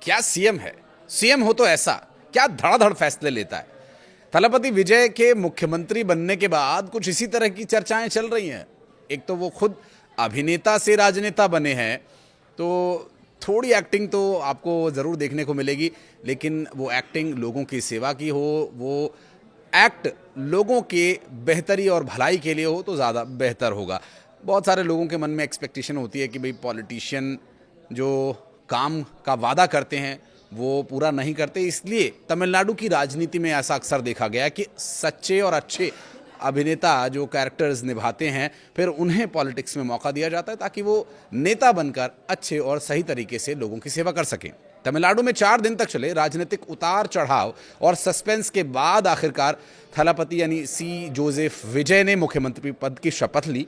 क्या सीएम है। सीएम हो तो ऐसा क्या धड़ाधड़ फैसले लेता है। थलपति विजय के मुख्यमंत्री बनने के बाद कुछ इसी तरह की चर्चाएं चल रही हैं। एक तो वो खुद अभिनेता से राजनेता बने हैं, तो थोड़ी एक्टिंग तो आपको ज़रूर देखने को मिलेगी, लेकिन वो एक्टिंग लोगों की सेवा की हो, वो एक्ट लोगों के बेहतरी और भलाई के लिए हो तो ज़्यादा बेहतर होगा। बहुत सारे लोगों के मन में एक्सपेक्टेशन होती है कि भाई पॉलिटिशियन जो काम का वादा करते हैं वो पूरा नहीं करते, इसलिए तमिलनाडु की राजनीति में ऐसा अक्सर देखा गया है कि सच्चे और अच्छे अभिनेता जो कैरेक्टर्स निभाते हैं फिर उन्हें पॉलिटिक्स में मौका दिया जाता है ताकि वो नेता बनकर अच्छे और सही तरीके से लोगों की सेवा कर सकें। तमिलनाडु में 4 दिन तक चले राजनीतिक उतार चढ़ाव और सस्पेंस के बाद आखिरकार थलपति यानी सी जोसेफ विजय ने मुख्यमंत्री पद की शपथ ली।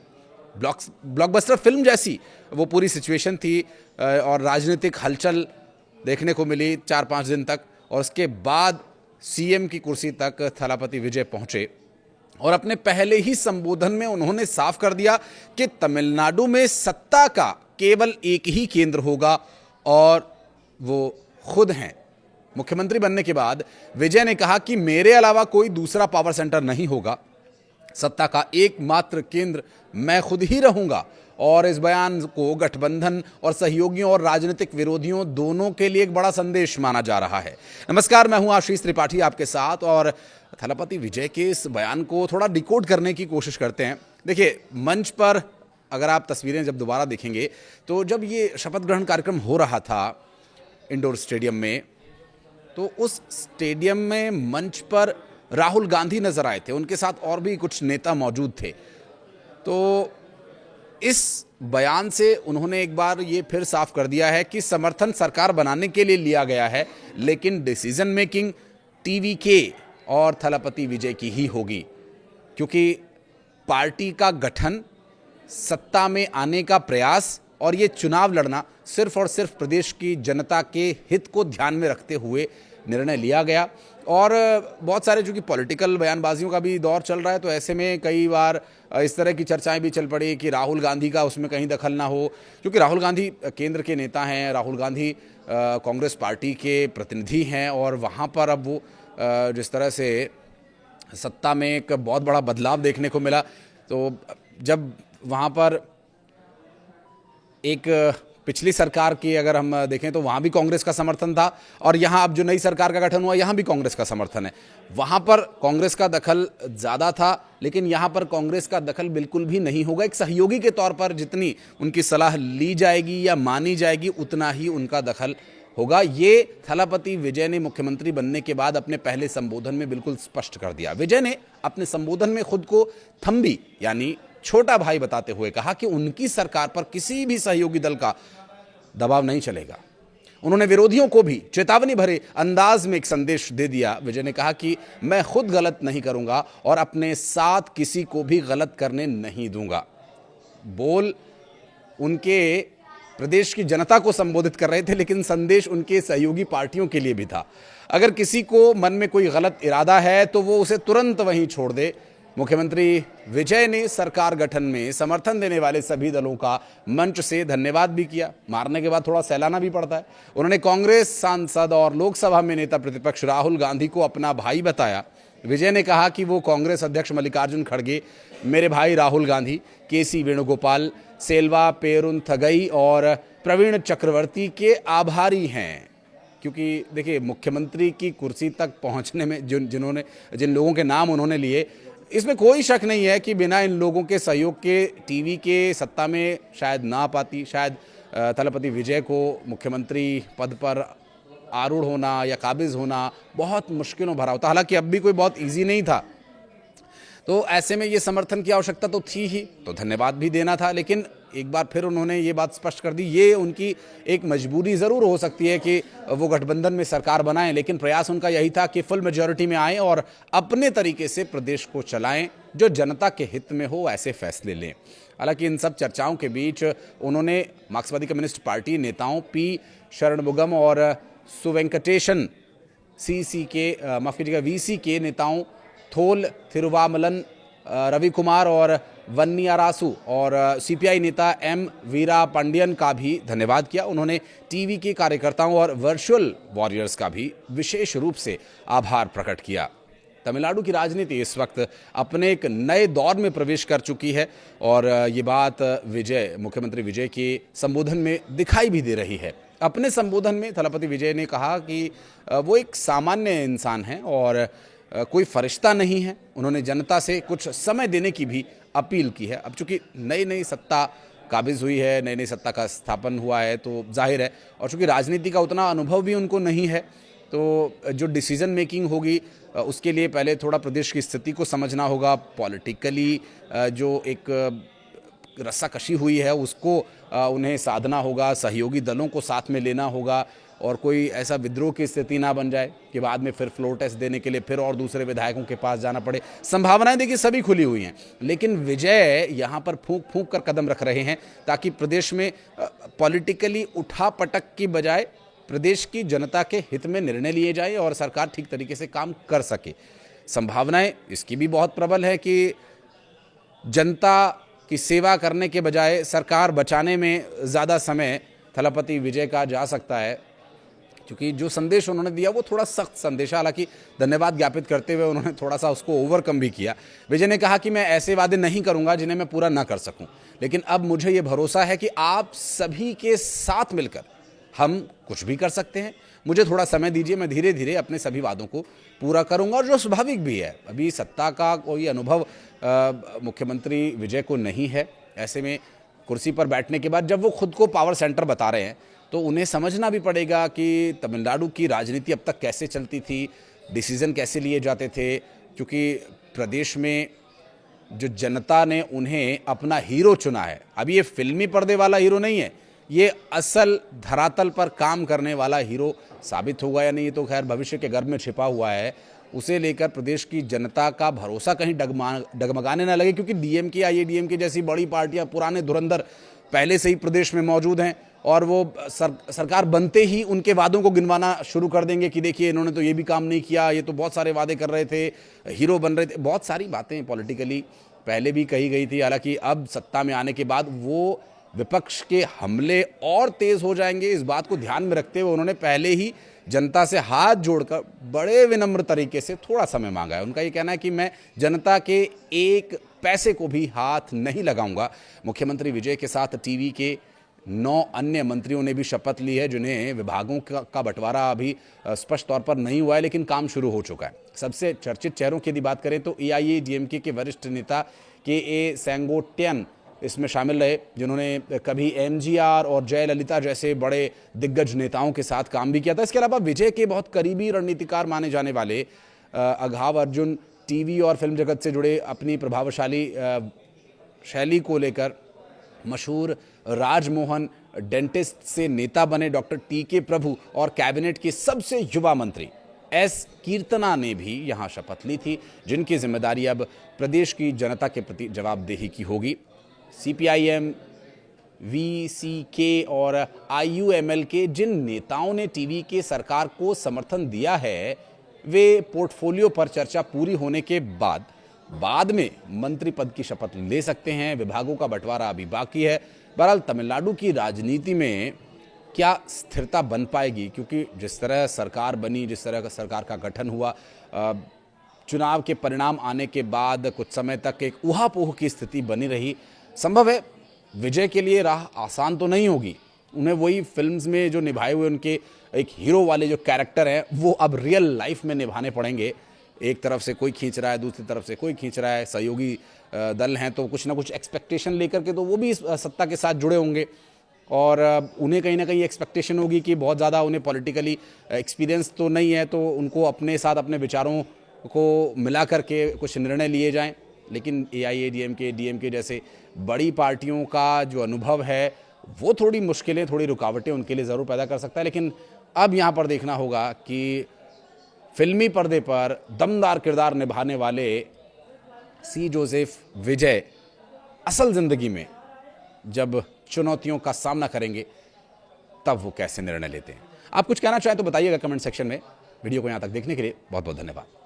ब्लॉकबस्टर फिल्म जैसी वो पूरी सिचुएशन थी और राजनीतिक हलचल देखने को मिली 4-5 दिन तक, और उसके बाद सीएम की कुर्सी तक थलपति विजय पहुंचे और अपने पहले ही संबोधन में उन्होंने साफ कर दिया कि तमिलनाडु में सत्ता का केवल एक ही केंद्र होगा और वो खुद हैं। मुख्यमंत्री बनने के बाद विजय ने कहा कि मेरे अलावा कोई दूसरा पावर सेंटर नहीं होगा, सत्ता का एकमात्र केंद्र मैं खुद ही रहूंगा। और इस बयान को गठबंधन और सहयोगियों और राजनीतिक विरोधियों दोनों के लिए एक बड़ा संदेश माना जा रहा है। नमस्कार, मैं हूं आशीष त्रिपाठी आपके साथ, और थलपति विजय के इस बयान को थोड़ा डिकोड करने की कोशिश करते हैं। देखिए, मंच पर अगर आप तस्वीरें जब दोबारा देखेंगे तो जब ये शपथ ग्रहण कार्यक्रम हो रहा था इंडोर स्टेडियम में, तो उस स्टेडियम में मंच पर राहुल गांधी नजर आए थे, उनके साथ और भी कुछ नेता मौजूद थे। तो इस बयान से उन्होंने एक बार ये फिर साफ कर दिया है कि समर्थन सरकार बनाने के लिए लिया गया है, लेकिन डिसीजन मेकिंग टीवीके और थलपति विजय की ही होगी, क्योंकि पार्टी का गठन, सत्ता में आने का प्रयास और ये चुनाव लड़ना सिर्फ और सिर्फ प्रदेश की जनता के हित को ध्यान में रखते हुए निर्णय लिया गया। और बहुत सारे चूँकि पॉलिटिकल बयानबाजियों का भी दौर चल रहा है, तो ऐसे में कई बार इस तरह की चर्चाएं भी चल पड़ी कि राहुल गांधी का उसमें कहीं दखल ना हो, क्योंकि राहुल गांधी केंद्र के नेता हैं, राहुल गांधी कांग्रेस पार्टी के प्रतिनिधि हैं, और वहाँ पर अब वो जिस तरह से सत्ता में एक बहुत बड़ा बदलाव देखने को मिला, तो जब वहाँ पर एक पिछली सरकार की अगर हम देखें तो वहाँ भी कांग्रेस का समर्थन था, और यहाँ अब जो नई सरकार का गठन हुआ यहाँ भी कांग्रेस का समर्थन है। वहाँ पर कांग्रेस का दखल ज़्यादा था, लेकिन यहाँ पर कांग्रेस का दखल बिल्कुल भी नहीं होगा। एक सहयोगी के तौर पर जितनी उनकी सलाह ली जाएगी या मानी जाएगी उतना ही उनका दखल होगा। ये थलपति विजय ने मुख्यमंत्री बनने के बाद अपने पहले संबोधन में बिल्कुल स्पष्ट कर दिया। विजय ने अपने संबोधन में खुद को थम्बी यानी छोटा भाई बताते हुए कहा कि उनकी सरकार पर किसी भी सहयोगी दल का दबाव नहीं चलेगा। उन्होंने विरोधियों को भी चेतावनी भरे अंदाज में एक संदेश दे दिया। विजय ने कहा कि मैं खुद गलत नहीं करूंगा और अपने साथ किसी को भी गलत करने नहीं दूंगा। बोल उनके प्रदेश की जनता को संबोधित कर रहे थे, लेकिन संदेश उनके सहयोगी पार्टियों के लिए भी था। अगर किसी को मन में कोई गलत इरादा है तो वो उसे तुरंत वहीं छोड़ दे। मुख्यमंत्री विजय ने सरकार गठन में समर्थन देने वाले सभी दलों का मंच से धन्यवाद भी किया। मारने के बाद थोड़ा सहलाना भी पड़ता है। उन्होंने कांग्रेस सांसद और लोकसभा में नेता प्रतिपक्ष राहुल गांधी को अपना भाई बताया। विजय ने कहा कि वो कांग्रेस अध्यक्ष मल्लिकार्जुन खड़गे, मेरे भाई राहुल गांधी, केसी वेणुगोपाल, सेल्वा पेरुंथगई और प्रवीण चक्रवर्ती के आभारी हैं, क्योंकि देखिए मुख्यमंत्री की कुर्सी तक पहुंचने में जिन लोगों के नाम उन्होंने लिए, इसमें कोई शक नहीं है कि बिना इन लोगों के सहयोग के टीवी के सत्ता में शायद ना पाती। शायद थलपति विजय को मुख्यमंत्री पद पर आरूढ़ होना या काबिज होना बहुत मुश्किलों भरा होता। हालांकि अब भी कोई बहुत इजी नहीं था, तो ऐसे में ये समर्थन की आवश्यकता तो थी ही, तो धन्यवाद भी देना था। लेकिन एक बार फिर उन्होंने ये बात स्पष्ट कर दी, ये उनकी एक मजबूरी ज़रूर हो सकती है कि वो गठबंधन में सरकार बनाएं, लेकिन प्रयास उनका यही था कि फुल मेजॉरिटी में आएं और अपने तरीके से प्रदेश को चलाएं, जो जनता के हित में हो ऐसे फैसले लें। हालांकि इन सब चर्चाओं के बीच उन्होंने मार्क्सवादी कम्युनिस्ट पार्टी नेताओं पी शरणमुगम और सुवेंकटेशन वीसी के नेताओं थोल थिरुवामलन रवि कुमार और वन्नियारासु और सीपीआई नेता एम वीरा पांडियन का भी धन्यवाद किया। उन्होंने टीवी के कार्यकर्ताओं और वर्चुअल वॉरियर्स का भी विशेष रूप से आभार प्रकट किया। तमिलनाडु की राजनीति इस वक्त अपने एक नए दौर में प्रवेश कर चुकी है और ये बात मुख्यमंत्री विजय के संबोधन में दिखाई भी दे रही है। अपने संबोधन में थलपति विजय ने कहा कि वो एक सामान्य इंसान हैं और कोई फरिश्ता नहीं है। उन्होंने जनता से कुछ समय देने की भी अपील की है। अब चूंकि नई नई सत्ता काबिज हुई है, नई नई सत्ता का स्थापन हुआ है, तो जाहिर है, और चूंकि राजनीति का उतना अनुभव भी उनको नहीं है, तो जो डिसीजन मेकिंग होगी उसके लिए पहले थोड़ा प्रदेश की स्थिति को समझना होगा। पॉलिटिकली जो एक रस्साकशी हुई है उसको उन्हें साधना होगा, सहयोगी दलों को साथ में लेना होगा और कोई ऐसा विद्रोह की स्थिति ना बन जाए कि बाद में फिर फ्लोर टेस्ट देने के लिए फिर और दूसरे विधायकों के पास जाना पड़े। संभावनाएं देखिए सभी खुली हुई हैं, लेकिन विजय यहाँ पर फूंक फूंक कर कदम रख रहे हैं ताकि प्रदेश में पॉलिटिकली उठापटक की बजाय प्रदेश की जनता के हित में निर्णय लिए जाए और सरकार ठीक तरीके से काम कर सके। संभावनाएं इसकी भी बहुत प्रबल है कि जनता की सेवा करने के बजाय सरकार बचाने में ज़्यादा समय थलपति विजय का जा सकता है, क्योंकि जो संदेश उन्होंने दिया वो थोड़ा सख्त संदेश, हालांकि धन्यवाद ज्ञापित करते हुए उन्होंने थोड़ा सा उसको ओवरकम भी किया। विजय ने कहा कि मैं ऐसे वादे नहीं करूंगा जिन्हें मैं पूरा ना कर सकूं, लेकिन अब मुझे ये भरोसा है कि आप सभी के साथ मिलकर हम कुछ भी कर सकते हैं। मुझे थोड़ा समय दीजिए, मैं धीरे धीरे अपने सभी वादों को पूरा करूंगा। और जो स्वाभाविक भी है, अभी सत्ता का कोई अनुभव मुख्यमंत्री विजय को नहीं है। ऐसे में कुर्सी पर बैठने के बाद जब वो खुद को पावर सेंटर बता रहे हैं तो उन्हें समझना भी पड़ेगा कि तमिलनाडु की राजनीति अब तक कैसे चलती थी, डिसीजन कैसे लिए जाते थे, क्योंकि प्रदेश में जो जनता ने उन्हें अपना हीरो चुना है। अब ये फिल्मी पर्दे वाला हीरो नहीं है, ये असल धरातल पर काम करने वाला हीरो साबित होगा या नहीं, ये तो खैर भविष्य के गर्भ में छिपा हुआ है। उसे लेकर प्रदेश की जनता का भरोसा कहीं डगमगाने ना लगे, क्योंकि डीएमके, आईएडीएमके जैसी बड़ी पार्टियां, पुराने धुरंधर पहले से ही प्रदेश में मौजूद हैं और वो सरकार बनते ही उनके वादों को गिनवाना शुरू कर देंगे कि देखिए इन्होंने तो ये भी काम नहीं किया, ये तो बहुत सारे वादे कर रहे थे, हीरो बन रहे थे। बहुत सारी बातें पॉलिटिकली पहले भी कही गई थी, हालांकि अब सत्ता में आने के बाद वो विपक्ष के हमले और तेज हो जाएंगे। इस बात को ध्यान में रखते हुए उन्होंने पहले ही जनता से हाथ जोड़कर बड़े विनम्र तरीके से थोड़ा समय मांगा है। उनका ये कहना है कि मैं जनता के एक पैसे को भी हाथ नहीं लगाऊंगा। मुख्यमंत्री विजय के साथ टीवी के 9 अन्य मंत्रियों ने भी शपथ ली है, जिन्हें विभागों का बंटवारा अभी स्पष्ट तौर पर नहीं हुआ है, लेकिन काम शुरू हो चुका है। सबसे चर्चित चेहरों की यदि बात करें तो एआईएडीएमके के वरिष्ठ नेता के सेंगोट्टियन इसमें शामिल रहे, जिन्होंने कभी एमजीआर और जयललिता जैसे बड़े दिग्गज नेताओं के साथ काम भी किया था। इसके अलावा विजय के बहुत करीबी रणनीतिकार माने जाने वाले अघाव अर्जुन टीवी और फिल्म जगत से जुड़े अपनी प्रभावशाली शैली को लेकर मशहूर राजमोहन डेंटिस्ट से नेता बने डॉक्टर टीके प्रभु और कैबिनेट की सबसे युवा मंत्री एस कीर्तना ने भी यहां शपथ ली थी, जिनकी जिम्मेदारी अब प्रदेश की जनता के प्रति जवाबदेही की होगी। सीपीआईएम, वीसीके और आईयूएमएल के जिन नेताओं ने टीवी के सरकार को समर्थन दिया है, वे पोर्टफोलियो पर चर्चा पूरी होने के बाद में मंत्री पद की शपथ ले सकते हैं। विभागों का बंटवारा अभी बाकी है। बहरहाल तमिलनाडु की राजनीति में क्या स्थिरता बन पाएगी, क्योंकि जिस तरह सरकार बनी, जिस तरह का सरकार का गठन हुआ, चुनाव के परिणाम आने के बाद कुछ समय तक एक ऊहापोह की स्थिति बनी रही। संभव है विजय के लिए राह आसान तो नहीं होगी। उन्हें वही फिल्म्स में जो निभाए हुए उनके एक हीरो वाले जो कैरेक्टर हैं वो अब रियल लाइफ में निभाने पड़ेंगे। एक तरफ से कोई खींच रहा है, दूसरी तरफ से कोई खींच रहा है, सहयोगी दल हैं तो कुछ ना कुछ एक्सपेक्टेशन लेकर के तो वो भी इस सत्ता के साथ जुड़े होंगे और उन्हें कहीं ना कहीं एक्सपेक्टेशन होगी कि बहुत ज़्यादा उन्हें पॉलिटिकली एक्सपीरियंस तो नहीं है, तो उनको अपने साथ अपने विचारों को मिला करके कुछ निर्णय लिए जाएं। लेकिन एआईएडीएमके, डीएमके जैसे बड़ी पार्टियों का जो अनुभव है वो थोड़ी मुश्किलें, थोड़ी रुकावटें उनके लिए ज़रूर पैदा कर सकता है। लेकिन अब यहाँ पर देखना होगा कि फिल्मी पर्दे पर दमदार किरदार निभाने वाले सी जोसेफ विजय असल ज़िंदगी में जब चुनौतियों का सामना करेंगे तब वो कैसे निर्णय लेते हैं। आप कुछ कहना चाहें तो बताइएगा कमेंट सेक्शन में। वीडियो को यहाँ तक देखने के लिए बहुत बहुत धन्यवाद।